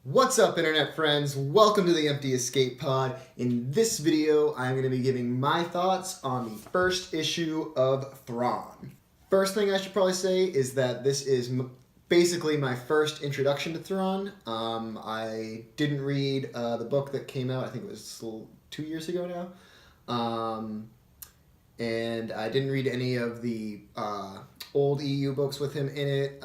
What's up, internet friends? Welcome to the Empty Escape Pod. In this video, I'm going to be giving my thoughts on the first issue of Thrawn. First thing I should probably say is that this is basically my first introduction to Thrawn. I didn't read the book that came out, I think it was 2 years ago now. And I didn't read any of the old EU books with him in it.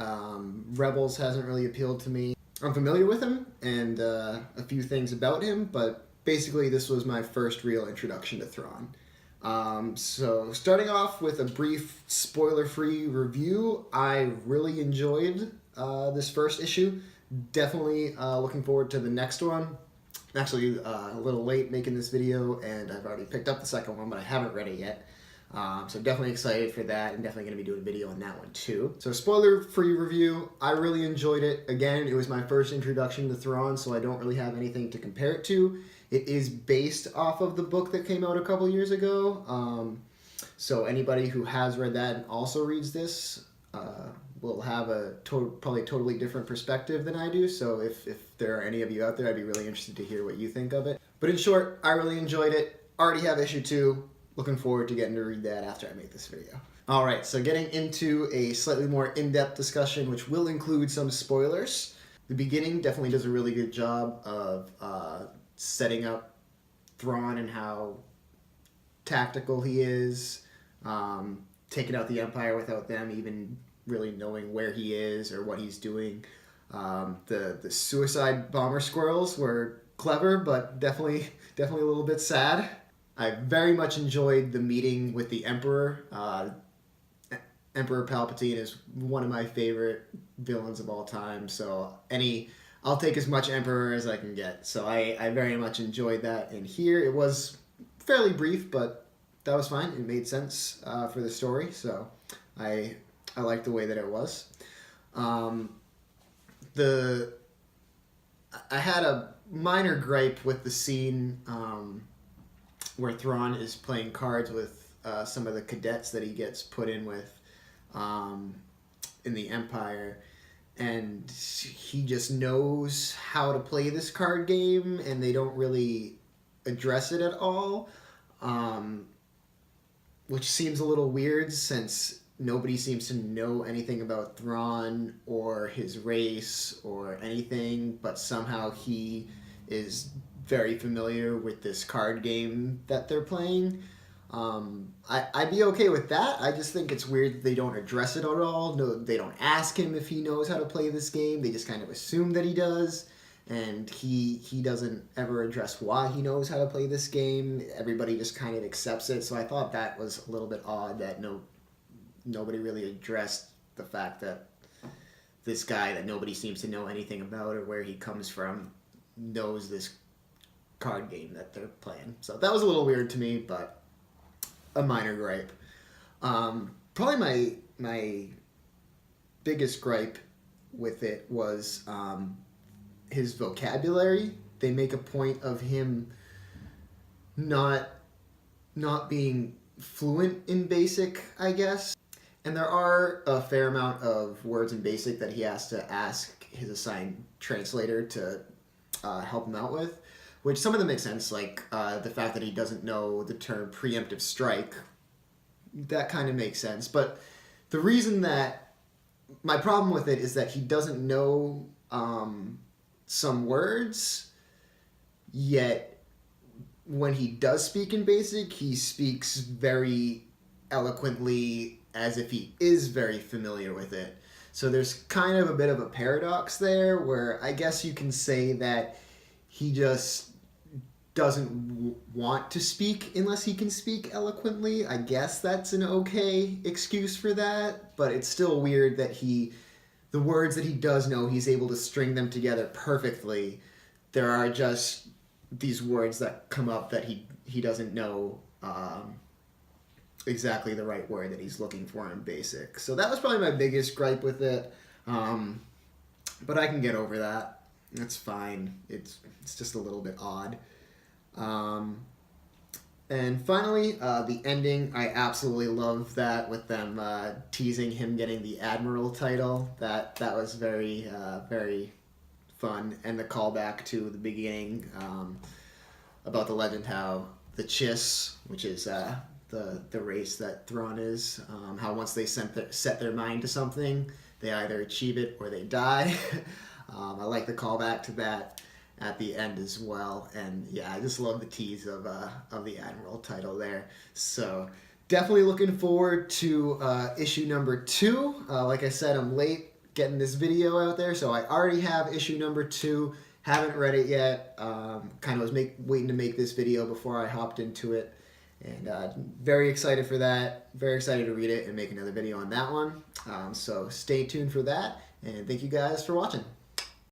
Rebels hasn't really appealed to me. I'm familiar with him and a few things about him, but basically this was my first real introduction to Thrawn. So starting off with a brief spoiler-free review, I really enjoyed this first issue. Definitely looking forward to the next one. I'm actually a little late making this video, and I've already picked up the second one, but I haven't read it yet. So definitely excited for that, and definitely going to be doing a video on that one too. So spoiler-free review, I really enjoyed it. Again, it was my first introduction to Thrawn, so I don't really have anything to compare it to. It is based off of the book that came out a couple years ago. So anybody who has read that and also reads this will have a probably totally different perspective than I do. So if there are any of you out there, I'd be really interested to hear what you think of it. But in short, I really enjoyed it. Already have issue 2. Looking forward to getting to read that after I make this video. Alright, so getting into a slightly more in-depth discussion, which will include some spoilers. The beginning definitely does a really good job of setting up Thrawn and how tactical he is, taking out the Empire without them even really knowing where he is or what he's doing. The suicide bomber squirrels were clever, but definitely a little bit sad. I very much enjoyed the meeting with the Emperor. Emperor Palpatine is one of my favorite villains of all time, so I'll take as much Emperor as I can get. So I very much enjoyed that in here. It was fairly brief, but that was fine. It made sense for the story, so I liked the way that it was. I had a minor gripe with the scene where Thrawn is playing cards with some of the cadets that he gets put in with in the Empire, and he just knows how to play this card game, and they don't really address it at all, which seems a little weird since nobody seems to know anything about Thrawn or his race or anything, but somehow he is very familiar with this card game that they're playing. I'd be okay with that. I just think it's weird that they don't address it at all. No, they don't ask him if he knows how to play this game. They just kind of assume that he does, and he doesn't ever address why he knows how to play this game. Everybody just kind of accepts it. So I thought that was a little bit odd that nobody really addressed the fact that this guy that nobody seems to know anything about or where he comes from knows this card game that they're playing. So that was a little weird to me, but a minor gripe. Probably my biggest gripe with it was his vocabulary. They make a point of him not being fluent in Basic, I guess. And there are a fair amount of words in Basic that he has to ask his assigned translator to help him out with, which some of them make sense, like the fact that he doesn't know the term preemptive strike. That kind of makes sense. But the reason that my problem with it is that he doesn't know some words, yet when he does speak in Basic, he speaks very eloquently as if he is very familiar with it. So there's kind of a bit of a paradox there where I guess you can say that he just doesn't want to speak unless he can speak eloquently. I guess that's an okay excuse for that, but it's still weird that the words that he does know, he's able to string them together perfectly. There are just these words that come up that he doesn't know exactly the right word that he's looking for in Basic. So that was probably my biggest gripe with it, but I can get over that. That's fine. It's just a little bit odd. And finally, the ending. I absolutely love that with them teasing him getting the Admiral title. That was very fun, and the callback to the beginning about the legend, how the Chiss, which is the race that Thrawn is, how once they set their mind to something, they either achieve it or they die. I like the callback to that at the end as well, and yeah, I just love the tease of the Admiral title there. So definitely looking forward to issue number 2. Like I said, I'm late getting this video out there, so I already have issue number 2. Haven't read it yet. Kind of was waiting to make this video before I hopped into it, and very excited for that. Very excited to read it and make another video on that one. So stay tuned for that, and thank you guys for watching.